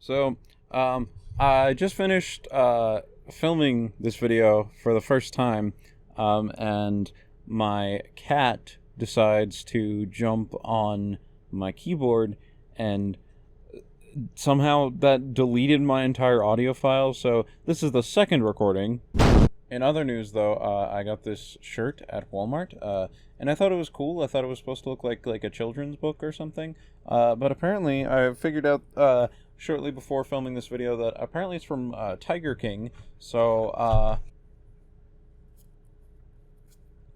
So, I just finished filming this video for the first time, and my cat decides to jump on my keyboard, and somehow that deleted my entire audio file, so this is the second recording. In other news, though, I got this shirt at Walmart, and I thought it was cool. I thought it was supposed to look like a children's book or something, but apparently I figured out shortly before filming this video that apparently it's from Tiger King, so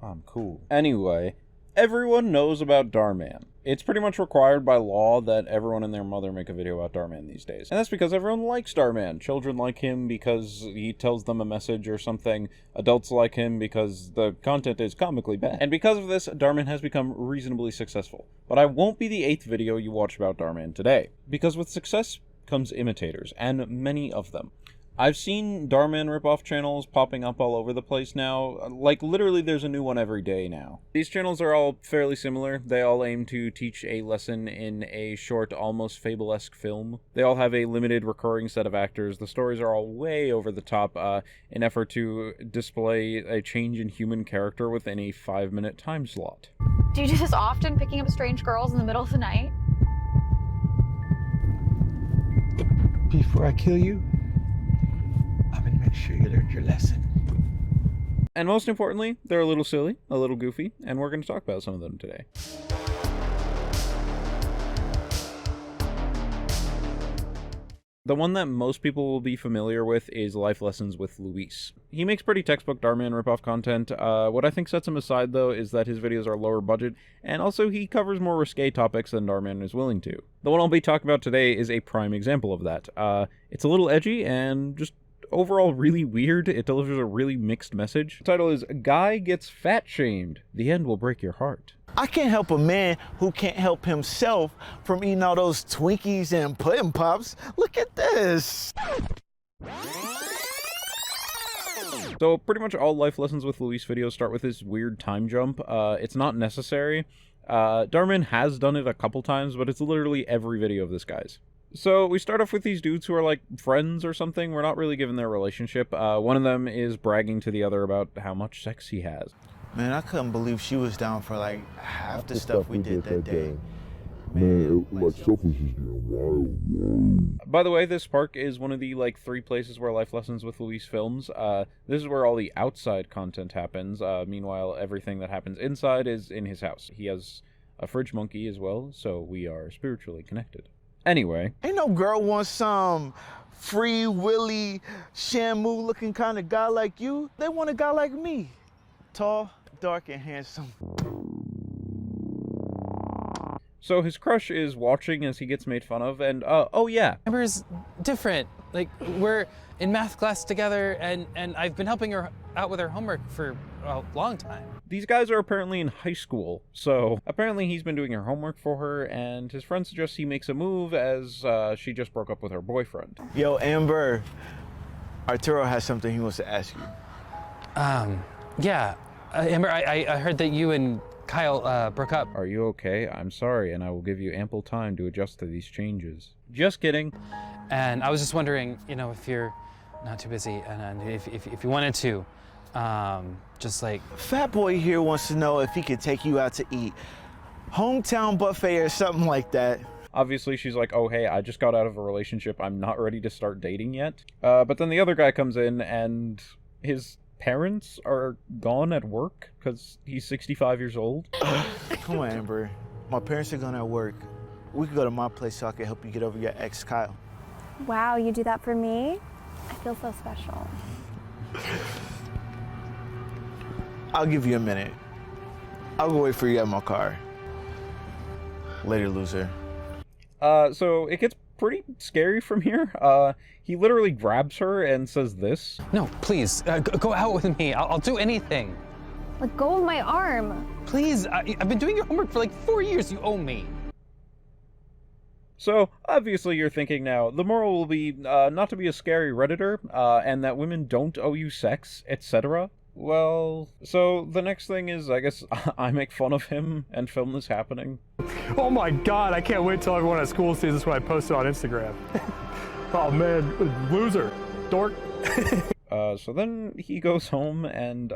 I'm cool. Anyway, everyone knows about Dhar Mann. It's pretty much required by law that everyone and their mother make a video about Dhar Mann these days. And that's because everyone likes Dhar Mann. Children like him because he tells them a message or something. Adults like him because the content is comically bad. And because of this, Dhar Mann has become reasonably successful. But I won't be the 8th video you watch about Dhar Mann today. Because with success comes imitators, and many of them. I've seen Dhar Mann ripoff channels popping up all over the place now. Like, literally there's a new one every day now. These channels are all fairly similar. They all aim to teach a lesson in a short, almost fable-esque film. They all have a limited recurring set of actors. The stories are all way over the top in effort to display a change in human character within a 5-minute time slot. Do you do this often, picking up strange girls in the middle of the night? Before I kill you, I'm gonna make sure you learned your lesson. And most importantly, they're a little silly, a little goofy, and we're going to talk about some of them today. The one that most people will be familiar with is Life Lessons with Luis. He makes pretty textbook Dhar Mann ripoff content. What I think sets him aside, though, is that his videos are lower budget, and also he covers more risque topics than Dhar Mann is willing to. The one I'll be talking about today is a prime example of that. It's a little edgy and just overall really weird. It delivers a really mixed message. The title is Guy Gets Fat Shamed. The End Will Break Your Heart. I can't help a man who can't help himself from eating all those Twinkies and Pudding Pops. Look at this. So pretty much all Life Lessons with Luis videos start with this weird time jump. It's not necessary. Dhar Mann has done it a couple times, but it's literally every video of this guy's. So we start off with these dudes who are like friends or something. We're not really given their relationship. One of them is bragging to the other about how much sex he has. Man, I couldn't believe she was down for like half the stuff we did that day. Man, like stuff was just getting wild. By the way, this park is one of the like 3 places where Life Lessons with Luis films. This is where all the outside content happens. Meanwhile, everything that happens inside is in his house. He has a fridge monkey as well, so we are spiritually connected. Anyway. Ain't no girl wants some free willy, Shamu looking kind of guy like you. They want a guy like me. Tall, dark, and handsome. So his crush is watching as he gets made fun of, and oh yeah. Amber's different. Like, we're in math class together, and I've been helping her out with her homework for a long time. These guys are apparently in high school, so apparently he's been doing her homework for her, and his friend suggests he makes a move as she just broke up with her boyfriend. Yo, Amber, Arturo has something he wants to ask you. Yeah, Amber, I heard that you and Kyle broke up. Are you okay? I'm sorry, and I will give you ample time to adjust to these changes. Just kidding. And I was just wondering, you know, if you're not too busy, and if you wanted to, just like... Fat boy here wants to know if he could take you out to eat. Hometown buffet or something like that. Obviously, she's like, oh, hey, I just got out of a relationship. I'm not ready to start dating yet. But then the other guy comes in, and his parents are gone at work because he's 65 years old. Come on, Amber. My parents are gone at work. We could go to my place so I can help you get over your ex, Kyle. Wow, you do that for me? I feel so special. I'll give you a minute. I'll go wait for you at my car. Later, loser. So it gets pretty scary from here. He literally grabs her and says this. No, please, go out with me. I'll do anything. Let go of my arm. Please, I've been doing your homework for like 4 years. You owe me. So, obviously you're thinking now, the moral will be not to be a scary Redditor, and that women don't owe you sex, etc. Well, so the next thing is, I guess, I make fun of him and film this happening. Oh my God, I can't wait till everyone at school sees this when I post it on Instagram. Oh man, loser, dork. So then he goes home and,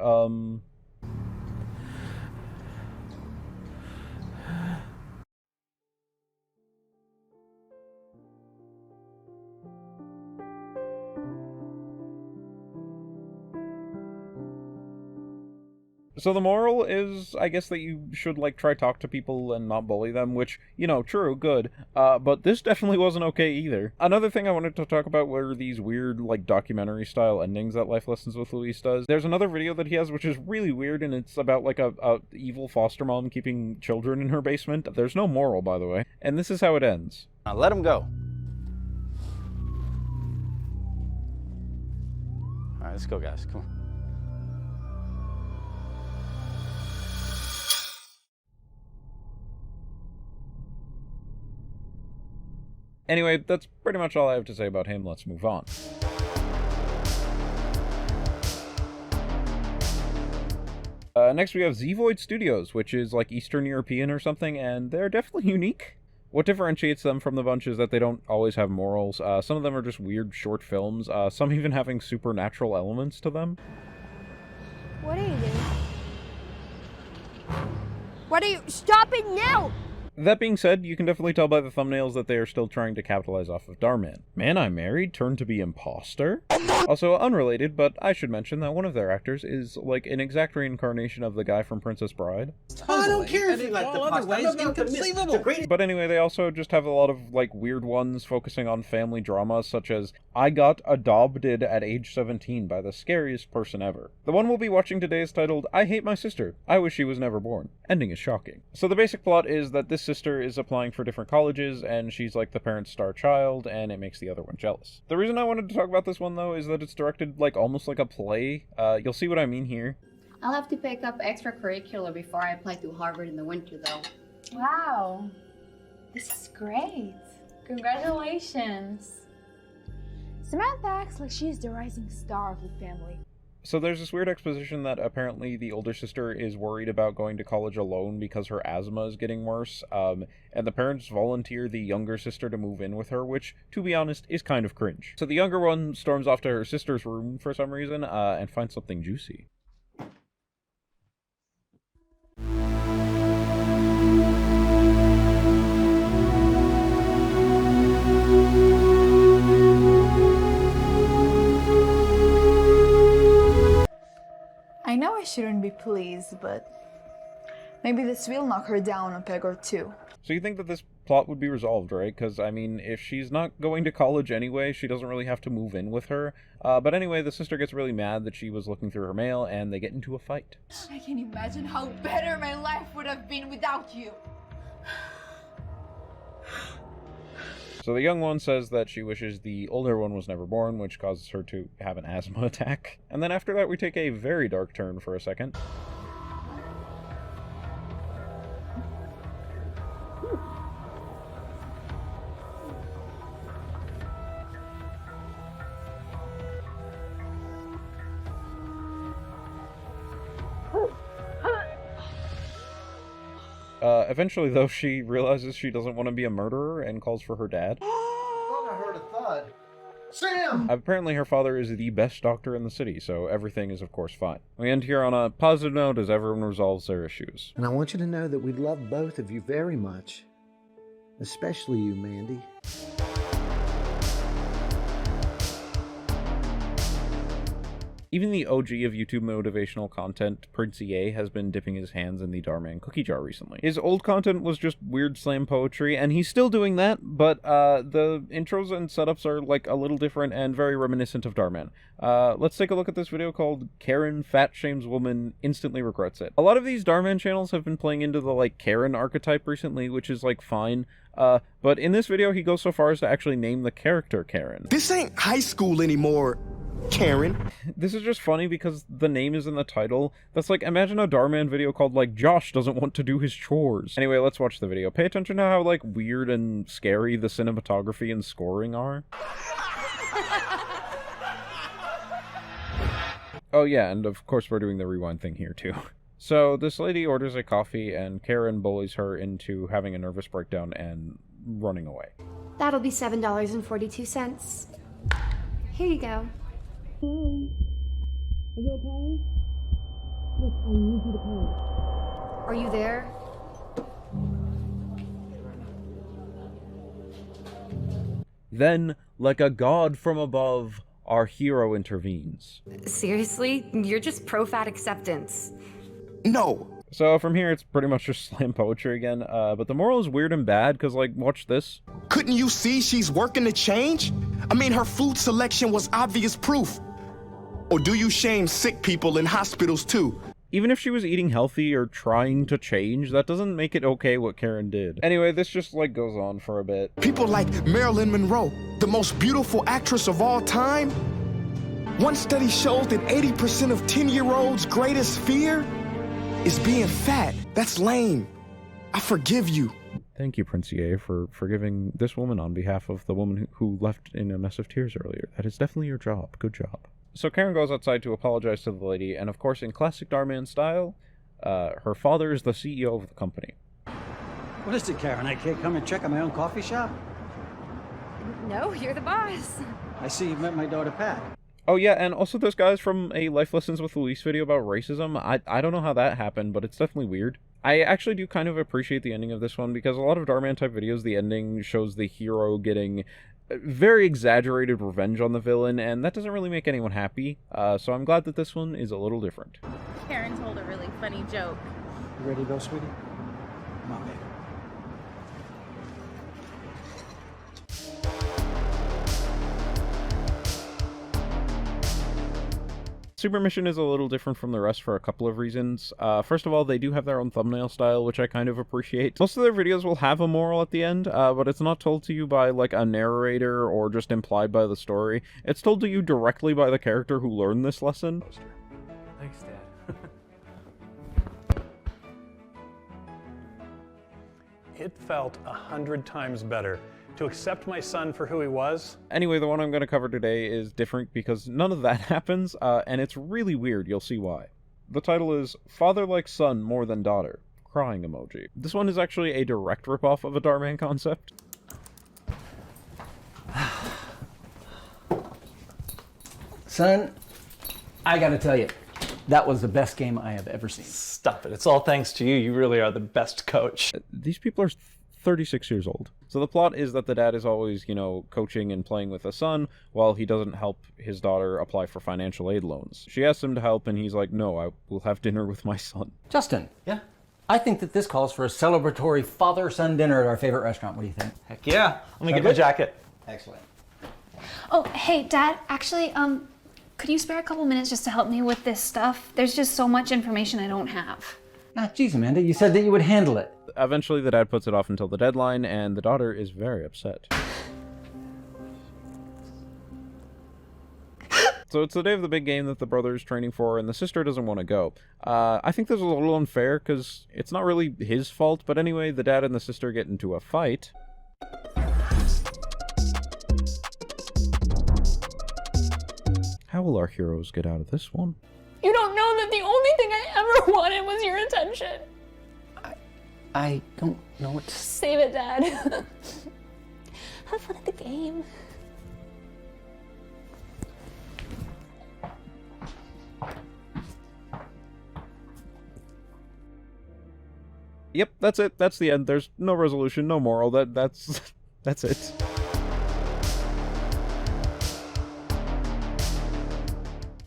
So the moral is, I guess, that you should, like, try talk to people and not bully them, which, you know, true, good. But this definitely wasn't okay either. Another thing I wanted to talk about were these weird, like, documentary-style endings that Life Lessons with Luis does. There's another video that he has which is really weird, and it's about, like, a evil foster mom keeping children in her basement. There's no moral, by the way. And this is how it ends. Now let him go. All right, let's go, guys. Come on. Anyway, that's pretty much all I have to say about him. Let's move on. Next we have Zvoid Studios, which is like Eastern European or something, and they're definitely unique. What differentiates them from the bunch is that they don't always have morals. Some of them are just weird short films, some even having supernatural elements to them. What are you doing? What are you? Stop it now! That being said, you can definitely tell by the thumbnails that they are still trying to capitalize off of Dhar Mann. Man I Married turned to be imposter? Also unrelated, but I should mention that one of their actors is like an exact reincarnation of the guy from Princess Bride. I don't care if you like the pasta. ways inconceivable. But anyway, they also just have a lot of like weird ones focusing on family drama, such as I got adopted at age 17 by the scariest person ever. The one we'll be watching today is titled I Hate My Sister. I Wish She Was Never Born. Ending is shocking. So the basic plot is that this sister is applying for different colleges, and she's like the parent's star child, and it makes the other one jealous. The reason I wanted to talk about this one, though, is that it's directed like almost like a play. You'll see what I mean here. I'll have to pick up extracurricular before I apply to Harvard in the winter, though. Wow. This is great. Congratulations. Samantha acts like she's the rising star of the family. So there's this weird exposition that apparently the older sister is worried about going to college alone because her asthma is getting worse, and the parents volunteer the younger sister to move in with her, which, to be honest, is kind of cringe. So the younger one storms off to her sister's room for some reason, and finds something juicy. I know I shouldn't be pleased, but maybe this will knock her down a peg or two. So you think that this plot would be resolved, right? Because, I mean, if she's not going to college anyway, she doesn't really have to move in with her. But anyway, the sister gets really mad that she was looking through her mail, and they get into a fight. I can imagine how better my life would have been without you. So the young one says that she wishes the older one was never born, which causes her to have an asthma attack. And then after that, we take a very dark turn for a second. Eventually, though, she realizes she doesn't want to be a murderer and calls for her dad. I heard a thud. Sam! Apparently, her father is the best doctor in the city, so everything is, of course, fine. We end here on a positive note as everyone resolves their issues. And I want you to know that we love both of you very much. Especially you, Mandy. Even the OG of YouTube motivational content, Prince EA, has been dipping his hands in the Dhar Mann cookie jar recently. His old content was just weird slam poetry, and he's still doing that, but the intros and setups are like a little different and very reminiscent of Dhar Mann. Let's take a look at this video called Karen Fat Shames Woman Instantly Regrets It. A lot of these Dhar Mann channels have been playing into the like Karen archetype recently, which is like fine. But in this video, he goes so far as to actually name the character Karen. This ain't high school anymore, Karen. This is just funny because the name is in the title. That's like, imagine a Dhar Mann video called like, Josh doesn't want to do his chores. Anyway, let's watch the video. Pay attention to how like weird and scary the cinematography and scoring are. Oh yeah, and of course we're doing the rewind thing here too. So this lady orders a coffee and Karen bullies her into having a nervous breakdown and running away. That'll be $7.42. Here you go. Are you okay? Look, I need you to pay. Are you there? Then, like a god from above, our hero intervenes. Seriously? You're just pro-fat acceptance. No. So from here, it's pretty much just slam poetry again, but the moral is weird and bad, because, like, watch this. Couldn't you see she's working to change? I mean, her food selection was obvious proof. Or do you shame sick people in hospitals too? Even if she was eating healthy or trying to change, that doesn't make it okay what Karen did. Anyway, this just, like, goes on for a bit. People like Marilyn Monroe, the most beautiful actress of all time. One study showed that 80% of 10-year-olds' greatest fear is being fat. That's lame. I forgive you. Thank you, Princier, for forgiving this woman on behalf of the woman who left in a mess of tears earlier. That is definitely your job. Good job. So Karen goes outside to apologize to the lady, and of course, in classic Dhar Mann style, her father is the CEO of the company. What is it, Karen? I can't come and check on my own coffee shop? No, you're the boss. I see you've met my daughter, Pat. Oh yeah, and also those guys from a Life Lessons with Luis video about racism. I don't know how that happened, but it's definitely weird. I actually do kind of appreciate the ending of this one, because a lot of Dhar Mann type videos, the ending shows the hero getting very exaggerated revenge on the villain, and that doesn't really make anyone happy. So I'm glad that this one is a little different. Karen told a really funny joke. You ready to go, sweetie? Come on, baby. Super Mission is a little different from the rest for a couple of reasons. First of all, they do have their own thumbnail style, which I kind of appreciate. Most of their videos will have a moral at the end, but it's not told to you by, like, a narrator or just implied by the story. It's told to you directly by the character who learned this lesson. Thanks, Dad. It felt 100 times better to accept my son for who he was. Anyway, the one I'm going to cover today is different because none of that happens, and it's really weird. You'll see why. The title is Father Like Son More Than Daughter. Crying emoji. This one is actually a direct ripoff of a Dhar Mann concept. Son, I gotta tell you, that was the best game I have ever seen. Stop it. It's all thanks to you. You really are the best coach. These people are 36 years old. So the plot is that the dad is always, you know, coaching and playing with the son while he doesn't help his daughter apply for financial aid loans. She asks him to help and he's like, no, I will have dinner with my son. Justin. Yeah? I think that this calls for a celebratory father-son dinner at our favorite restaurant. What do you think? Heck yeah. Let me get my jacket. Excellent. Oh, hey, Dad, actually, could you spare a couple minutes just to help me with this stuff? There's just so much information I don't have. Ah, geez, Amanda, you said that you would handle it. Eventually, the dad puts it off until the deadline, and the daughter is very upset. So it's the day of the big game that the brother is training for, and the sister doesn't want to go. I think this is a little unfair, because it's not really his fault, but anyway, the dad and the sister get into a fight. How will our heroes get out of this one? You don't know that the only thing I ever wanted was your attention. I don't know what to say. Save it, Dad. Have fun at the game. Yep, that's it. That's the end. There's no resolution, no moral. That's it.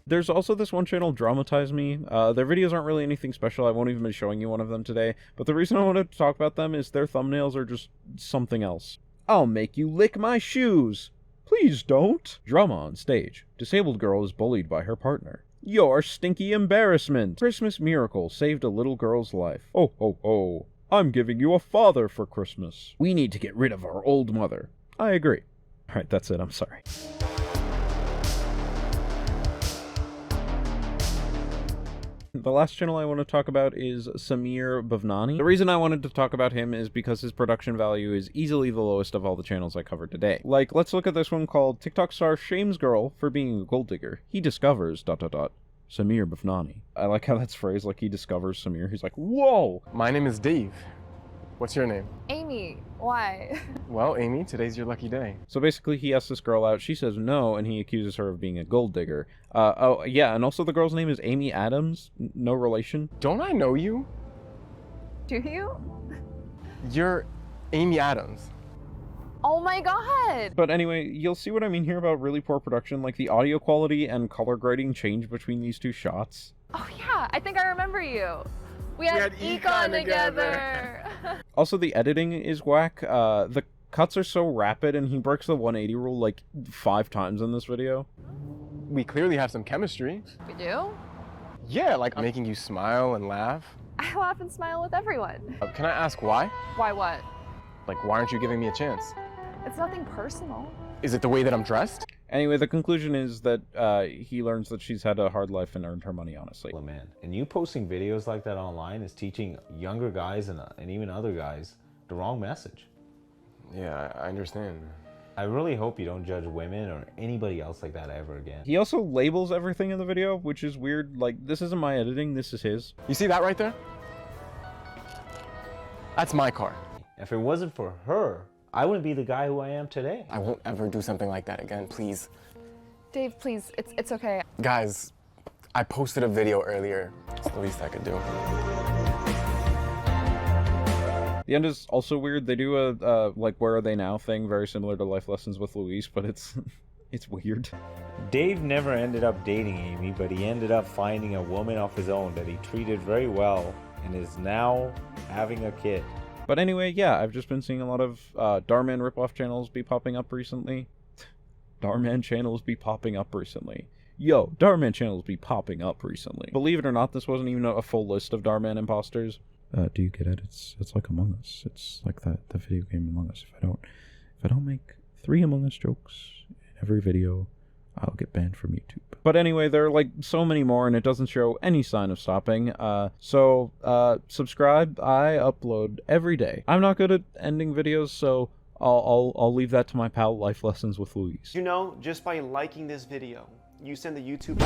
There's also this one channel, Dramatize Me. Their videos aren't really anything special. I won't even be showing you one of them today. But the reason I wanted to talk about them is their thumbnails are just something else. I'll make you lick my shoes. Please don't. Drama on stage. Disabled girl is bullied by her partner. Your stinky embarrassment. Christmas miracle saved a little girl's life. Oh, oh, oh. I'm giving you a father for Christmas. We need to get rid of our old mother. I agree. Alright, that's it. I'm sorry. The last channel I want to talk about is Samir Bhavnani. The reason I wanted to talk about him is because his production value is easily the lowest of all the channels I covered today. Like, let's look at this one called TikTok Star Shames Girl for Being a Gold Digger. He discovers... ... Samir Bhavnani. I like how that's phrased, like he discovers Samir. He's like, whoa! My name is Dave. What's your name? Amy. Why? Well, Amy, today's your lucky day. So basically he asks this girl out, she says no, and he accuses her of being a gold digger. Oh, yeah, and also the girl's name is Amy Adams. No relation. Don't I know you? Do you? You're Amy Adams. Oh my god! But anyway, you'll see what I mean here about really poor production. Like, the audio quality and color grading change between these two shots. Oh yeah, I think I remember you. We had econ together. Also, the editing is whack. The cuts are so rapid, and he breaks the 180 rule like 5 times in this video. We clearly have some chemistry. We do? Yeah, like making you smile and laugh. I laugh and smile with everyone. Can I ask why? Why what? Like, why aren't you giving me a chance? It's nothing personal. Is it the way that I'm dressed? Anyway, the conclusion is that he learns that she's had a hard life and earned her money, honestly. Man, and you posting videos like that online is teaching younger guys and even other guys the wrong message. Yeah, I understand. I really hope you don't judge women or anybody else like that ever again. He also labels everything in the video, which is weird. Like, this isn't my editing, this is his. You see that right there? That's my car. If it wasn't for her, I wouldn't be the guy who I am today. I won't ever do something like that again, please. Dave, please, it's okay. Guys, I posted a video earlier. It's the least I could do. The end is also weird. They do a, like, where are they now thing, very similar to Life Lessons with Luis, but it's weird. Dave never ended up dating Amy, but he ended up finding a woman of his own that he treated very well and is now having a kid. But anyway, yeah, I've just been seeing a lot of Dhar Mann ripoff channels be popping up recently. Dhar Mann channels be popping up recently. Yo, Dhar Mann channels be popping up recently. Believe it or not, this wasn't even a full list of Dhar Mann imposters. Do you get it? It's like Among Us. It's like the video game Among Us. If I don't make 3 Among Us jokes in every video, I'll get banned from YouTube. But anyway, there are like so many more, and it doesn't show any sign of stopping. So subscribe. I upload every day. I'm not good at ending videos, so I'll leave that to my pal Life Lessons with Luis. You know, just by liking this video, you send the YouTube